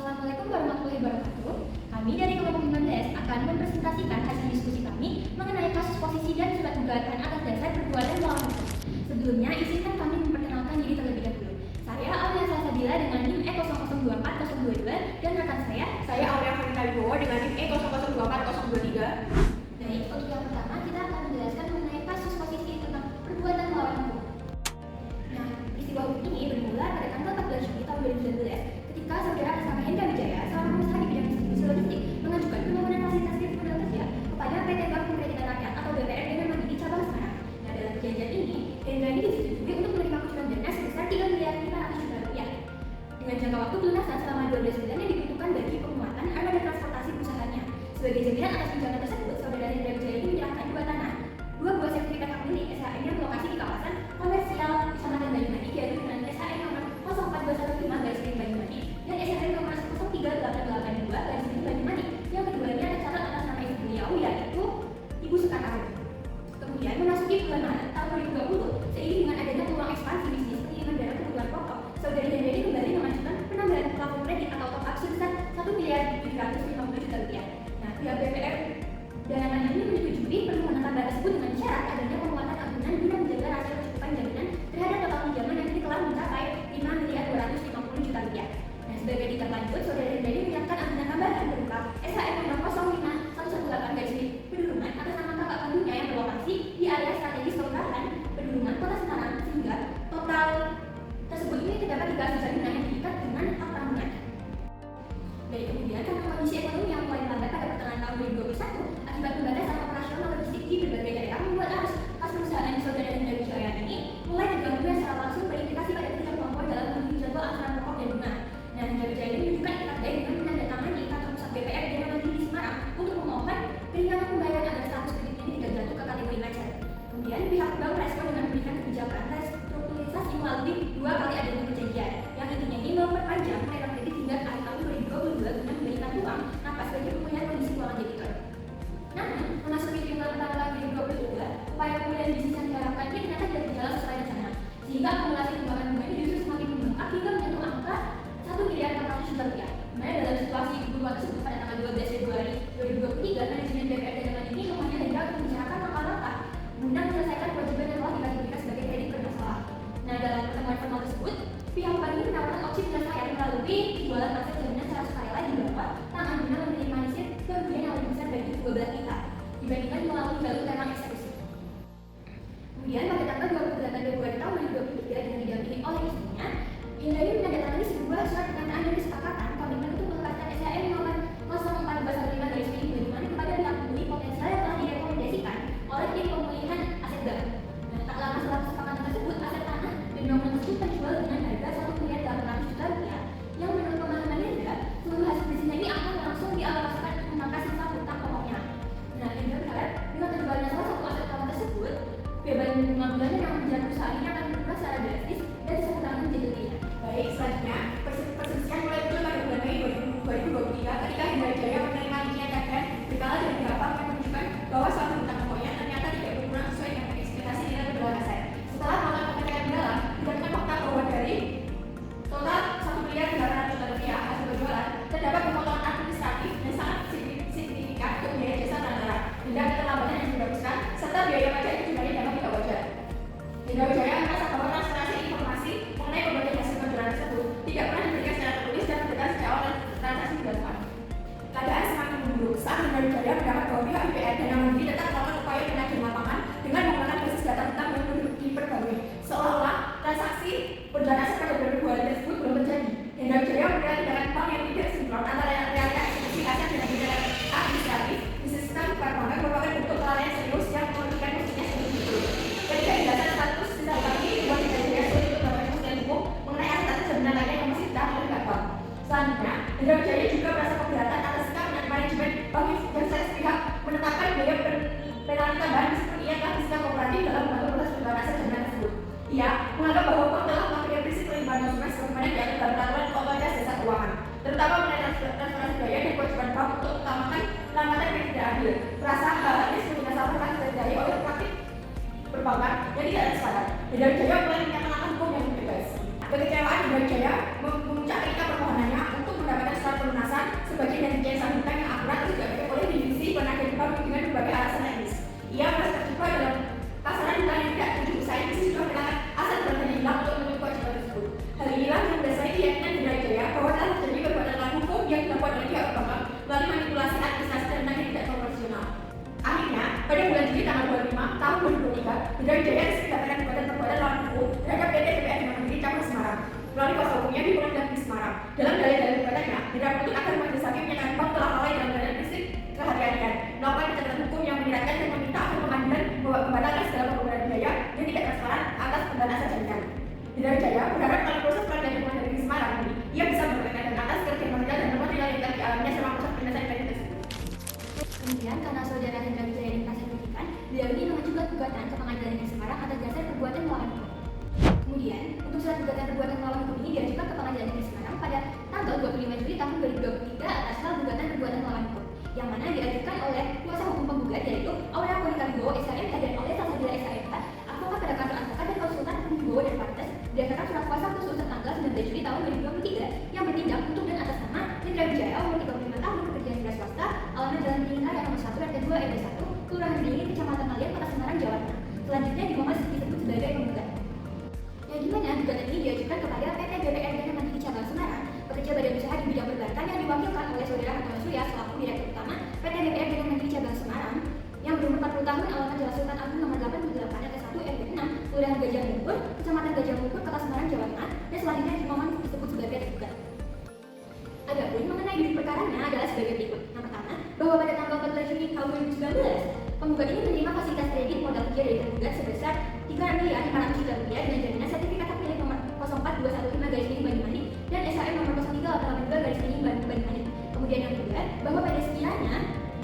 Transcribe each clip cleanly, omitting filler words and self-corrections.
Assalamualaikum warahmatullahi wabarakatuh. Kami dari kelompok 15 akan mempresentasikan hasil diskusi kami mengenai kasus posisi dan surat gugatan atas dasar perbuatan melawan hukum. Sebelumnya, izinkan kami memperkenalkan diri terlebih dahulu. Saya Aulia Salsabila dengan NIM E002402 dan rekan saya Aulia Vanita Wibowo dengan NIM E002403. Baik, untuk yang pertama kita akan menjelaskan mengenai kasus posisi tentang perbuatan melawan hukum. Nah, peristiwa hukum ini bermula pada tanggal 14 Juni tahun 2019 ketika saudara Asama Hendra Wijaya, seorang pengusaha di bidang distribusi logistik, mengajukan permohonan fasilitas modal kerja kepada PT Bank Pemerintahan Rakyat atau BPR dengan Mandiri cabang Semarang. Nah, dalam perjanjian ini, Hendra ini disetujui untuk menerima kucuran dana sebesar 3 miliar 500 juta rupiah dengan jangka waktu pelunasan selama 12 bulan yang dibutuhkan bagi penguatan armada transportasi perusahaannya. Sebagai jaminan atas pinjaman tersebut, saudara Hendra Wijaya ini menyerahkan dua buah sertifikat hak milik SHM yang berlokasi di kawasan komersial Kecamatan Banyumanik, yaitu dengan SHM nomor 04215 Banyumanik dan SHM nomor 03882 Banyumanik. Yang keduanya tercatat atas nama ibu beliau, yaitu Ibu Sekar Arun. Kemudian memasuki bulan Maret tahun 2020, seiring dengan adanya peluang ekspansi bisnis pengiriman barang kebutuhan pokok, saudari Hendra ini kembali mengajukan penambahan plafon kredit atau top up sebesar 1 miliar 750 juta rupiah. Nah, pihak BPR dan ini menyetujui permohonan tambahan tersebut dengan syarat adanya penguatan agunan guna menjaga rasa kecukupan jaminan terhadap total pinjaman yang kini telah mencapai 5 miliar 250 juta rupiah. Nah, sebagai tindak lanjut, saudara Hendra ini menyiapkan agunan tambahan berupa SHM nomor 05118 Peduruman atas nama kakak kandungnya yang berlokasi di area strategis kelurahan Peduruman, Kota Semarang, sehingga total tersebut ini terdapat 3 jaminan yang diikat dengan hak tanggungan. Dari kemudian, karena kondisi ekonomi yang mulai melambat pada pertengahan tahun 2021 akibat pembatasan operasional logistik di berbagai daerah membuat arus kas perusahaan saudara Hendra Wijaya ini mulai terganggu yang secara langsung berimplikasi pada ketidakmampuan dalam memenuhi jadwal angsuran pokok dan bunga. Nah, Hendra Wijaya ini menunjukkan ikat baik dengan menandatangani kantor pusat BPR dan Mandiri di Semarang untuk memohon keringanan pembayaran agar status kreditnya ini tidak jatuh ke kategori macet. Kemudian pihak bank merespon dengan memberikan kebijakan restrukturisasi melalui 2 kali adanya perjanjian yang intinya ini memperpanjang tenor kredit hingga akhir tahun 2022 guna memberikan ruang napas bagi pemulihan kondisi keuangan debitur. Namun, memasuki triwulan pertama tahun 2022, upaya pemulihan bisnis yang diharapkan ini ternyata tidak berjalan sesuai rencana, sehingga akumulasi tunggakan bunga ini justru semakin membengkak hingga menyentuh angka 1 miliar 400 juta rupiah. Dimana dalam situasi kebutuhan tersebut pada tanggal 12 Februari 2023, manajemen BPR dan Mandiri memanggil Hendra untuk membicarakan langkah-langkah guna menyelesaikan kewajiban yang telah dikategorikan sebagai kredit bermasalah. Nah, dalam pertemuan formal tersebut, pihak bank ini menawarkan opsi penyelesaian melalui jualan aset jaminan secara sukarela di bawah tangan guna meminimalisir kerugian yang lebih besar bagi kedua belah pihak dibandingkan melalui jalur lelang eksekusi. Kemudian pada tanggal 28 Februari tahun 2023 dengan didampingi oleh istrinya, Hendra ini menandatangani sebuah surat pernyataan dan kesepakatan komitmen untuk melepaskan SHM nomor 04215 Banyumanik kepada pihak pembeli potensial yang telah direkomendasikan oleh tim pemulihan aset bank. Nah, tak lama setelah kesepakatan tersebut, aset tanah dan bangunan tersebut terjual dengan harga 1 miliar 800 juta rupiah yang menurut pemahaman Hendra, seluruh hasil bisnisnya ini akan langsung dialokasikan untuk memangkas sisa hutang pokoknya. Nah, Hendra berharap dengan terjualnya salah satu aset utama tersebut, beban bunga bulanan yang menjerat perusahaan ini akan berkurang secara drastis dan sisa hutangnya menjadi ringan. Baik, selanjutnya perselisihan mulai muncul pada bulan Mei 2023 ketika Hendra Wijaya menerima rincian dan berkala dari berapa yang menunjukkan bahwa suatu hutang pokoknya ternyata tidak berkurang sesuai dengan ekspektasi nilai penjualan aset. Setelah melakukan pengecekan mendalam, ditemukan fakta bahwa dari total 1 miliar 800 juta rupiah hasil penjualan terdapat pemotongan administratif yang sangat signifikan untuk biaya jasa perantara, denda keterlambatan yang dibaguskan, serta biaya pajak yang jumlahnya dapat tidak wajar. Hendra Wijaya merasa bahwa transparansi informasi mengenai berbagai hasil penjualan tersebut tidak pernah diberikan secara tertulis dan berdasar sejak awal transaksi dilakukan. Keadaan semakin memburuk saat Hendra Wijaya mendapat bahwa pihak BPR dan Mandiri tetap melakukan upaya penagih lapangan dengan menggunakan basis data hutang yang belum diperbarui, seolah-olah transaksi penjualan aset pada beberapa bulan tersebut belum terjadi. Hendra Wijaya menilai tindakan bank yang tidak sinkron antara realita eksekusi aset dengan tindakan administratif di sistem perbankan merupakan bentuk kelalaian serius yang merugikan musuhnya seperti itu. Ketika didasarkan status tindak hutang ini dibuat Hendra Wijaya sulit untuk mendapatkan kepastian hukum mengenai aset-aset jaminan lainnya yang masih ditahan oleh pihak bank. Selanjutnya, Hendra Wijaya juga merasa keberatan atas sikap dan manajemen bank yang saya sepihak menetapkan biaya penalti tambahan meskipun ia telah bersikap kooperatif dalam membantu proses penjualan aset jaminan tersebut. Ia menganggap bahwa bank telah melakukan prinsip pelimpahan konsumen sebagaimana diatur dalam peraturan otoritas jasa keuangan, terutama mengenai transferasi biaya dan kewajiban bank untuk utamakan pengamatan yang tidak adil. Merasa hal ini semakin salah telah terjadi oleh praktik perbankan yang tidak transparan. Hendra Wijaya mulai menyatakan hukum yang bebas. Kekecewaan Hendra Wijaya memuncak ketika permohonannya untuk mendapatkan surat Hindra Wijaya resmi mendapatkan gugatan perbuatan melawan hukum terhadap PT DPR Dewan Negeri Cabang Semarang melalui kuasa hukumnya di Pengadilan Negeri Semarang. Dalam dalil-dalil gugatannya, Hindra menuntut agar majelis hakim menyatakan bahwa telah lalai dalam keadaan prinsip kehati-hatian, melakukan catatan hukum yang menyeratkan dan meminta agar pengadilan membatalkan segala penggunaan biaya yang tidak transparan atas pendanaan aset jaminan. Hindra Wijaya berharap melalui proses peradilan di Pengadilan Negeri Semarang ini, ia bisa memberikan dan atas kerjaan material dan temuan yang telah dialaminya selama proses penyelesaian kasus tersebut. Kemudian, karena saudara Hendra Wijaya merasa dirugikan, beliau ini mengajukan gugatan ke Pengadilan Negeri Semarang atas dasar perbuatan melawan hukum. Kemudian, untuk surat gugatan perbuatan melawan hukum ini diajukan ke Pengadilan Negeri Semarang pada tanggal 25 Juli tahun 2023 atas hal gugatan perbuatan melawan hukum, yang mana diajukan oleh kuasa hukum penggugat yaitu Aurel Monika Wibowo SHMH dan oleh Salsabila SHMH, advokat pada kantor advokat dan konsultan Wibowo dan Partners, berdasarkan surat kuasa khusus tanggal 19 Juli tahun 2023 yang bertindak untuk dan atas nama Hendra Wijaya umur 35 tahun bekerja di swasta, alamat Jalan Tingkar yang nomor 1 RT 2 RW 1, Kelurahan Dingin, Kecamatan Ngalian, Kota Semarang, Jawa Tengah. Selanjutnya dimohon disebut sebagai penggugat. Yang dimana gugatan ini diajukan kepada PT BPR Dana Mandiri Cabang Semarang, pekerja badan usaha di bidang perbankan yang diwakilkan oleh saudara Hartono Surya selaku Direktur Utama PT BPR Dana Mandiri Cabang Semarang yang berumur 40 tahun, alamat Jalan Sultan Agung nomor 88 RT 1 RW 6, Kelurahan Gajah Mungkur, Kecamatan Gajah Mungkur, Kota Semarang, Jawa Tengah, dan selanjutnya dimohon disebut sebagai tergugat. Adapun mengenai duduk perkaranya adalah sebagai berikut. Yang pertama, bahwa pada tanggal 14 Juni tahun 2019, penggugat ini menerima fasilitas kredit modal kerja dari tergugat sebesar Rp3.500.000 dengan jaminan sertifikat hak milik nomor 04115-Banyumanik dan SHM nomor 03882-Banyumanik. Kemudian yang kedua, bahwa pada sekiranya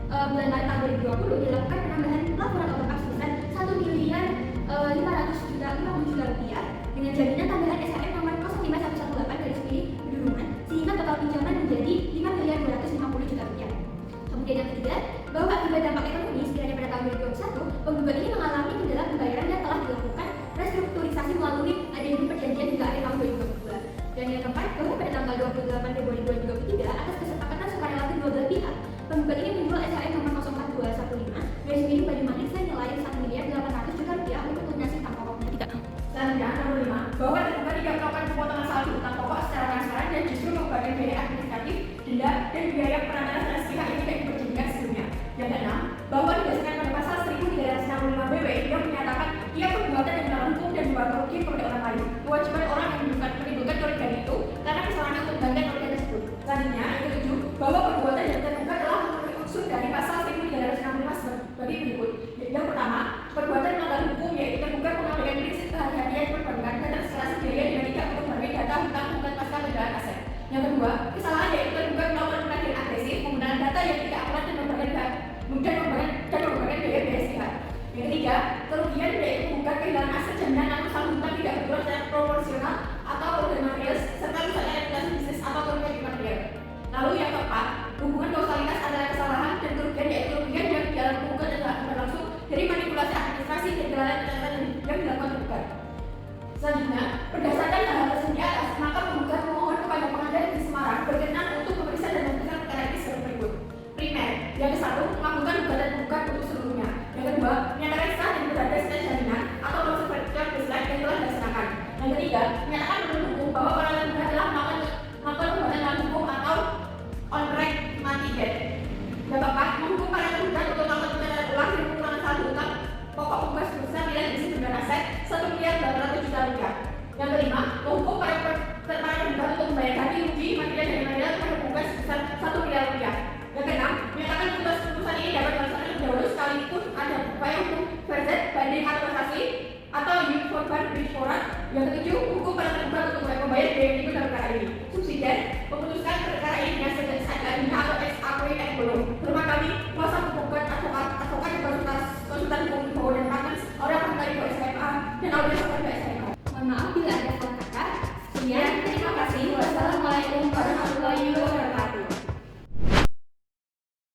bulan Maret tahun 2020 dilakukan penambahan laporan overcap sebesar Rp1.500.050 dengan jaminan tambahan SHM nomor 05118-Bidurungan sehingga total pinjaman menjadi Rp5.250.000. Kemudian yang ketiga, bahwa akibat dampak ekonomi sekiranya pada tahun 2021, penggugat ini mengalami kendala pembayaran dan telah dilakukan restrukturisasi melalui adendum perjanjian hingga akhir tahun 2022. Dan yang keempat, bahwa pada tanggal 28 Februari 2023 atas kesepakatan sukarela kedua belah pihak, penggugat ini menjual SHM nomor 04215-Banyumanik senilai Rp1.800.000 untuk lunasi utang pokoknya. Selanjutnya, nomor 5, bahwa tergugat tidak melakukan pemotongan saldo utang pokok secara transparan dan justru membayar biaya administratif, denda, dan biaya penanganan atas pihak yang tidak diperjanjikan sebelumnya. Yang keenam, bahwa berdasarkan pada pasal 1365 BW yang menyatakan ia perbuatan yang melanggar hukum dan membawa kerugian kepada orang lain. Kewajiban orang yang menimbulkan kerugian itu karena kesalahan untuk menggantikan kerugian tersebut. Selanjutnya, yang ketujuh, bahwa perbuatan yang tergugat telah memenuhi unsur dari pasal 1365 sebagai berikut. Yang pertama, perbuatan melanggar hukum yaitu tergugat mengabaikan prinsip kehati-hatian perbankan dan terskelasi biaya dengan tidak memperbarui data hutang bukan pasca penjualan aset. Yang kedua, kesalahan yaitu tergugat melakukan penagihan agresif menggunakan data yang tidak akurat dan membayar biaya pihak. Yang ketiga, kerugian yaitu penggugat kehilangan aset jaminan namun saldo hutang tidak berkurang secara proporsional atau kerugian material serta rusaknya reputasi bisnis atau kerugian material. Lalu yang keempat, hubungan kausalitas antara kesalahan dan kerugian yaitu kerugian yang dialami penggugat adalah berlangsung dari manipulasi administrasi dan kelalaian catatan yang dilakukan tergugat. Selanjutnya, berdasarkan hal tersebut di atas, maka penggugat memohon kepada Pengadilan Negeri Semarang berkenan untuk memeriksa dan memutuskan perkara ini sebagai berikut. Primer, yang ke-1, mengabulkan gugatan penggugat untuk seluruhnya. Yang kedua, menyatakan sah dan berdasarkan stat jaminan atau proses perhitungan baseline yang telah dilaksanakan. Yang ketiga, menyatakan menurut hukum bahwa para penggugat telah melakukan perbuatan melawan hukum atau on right mati debt. Yang keempat, menghukum para penggugat untuk melakukan pencatatan ulang dan pengurangan saldo utang pokok penggugat sebesar nilai isi penjualan aset Rp1.800.000. Yang kelima, menghukum para penggugat untuk membayar ganti rugi material dan material kepada penggugat sebesar Rp1 miliar. Yang keenam, menyatakan putusan ini dapat dilaksanakan lebih dahulu sekalipun ada upaya hukum verset banding atau kasasi atau youth for bridge forum. Yang ketujuh,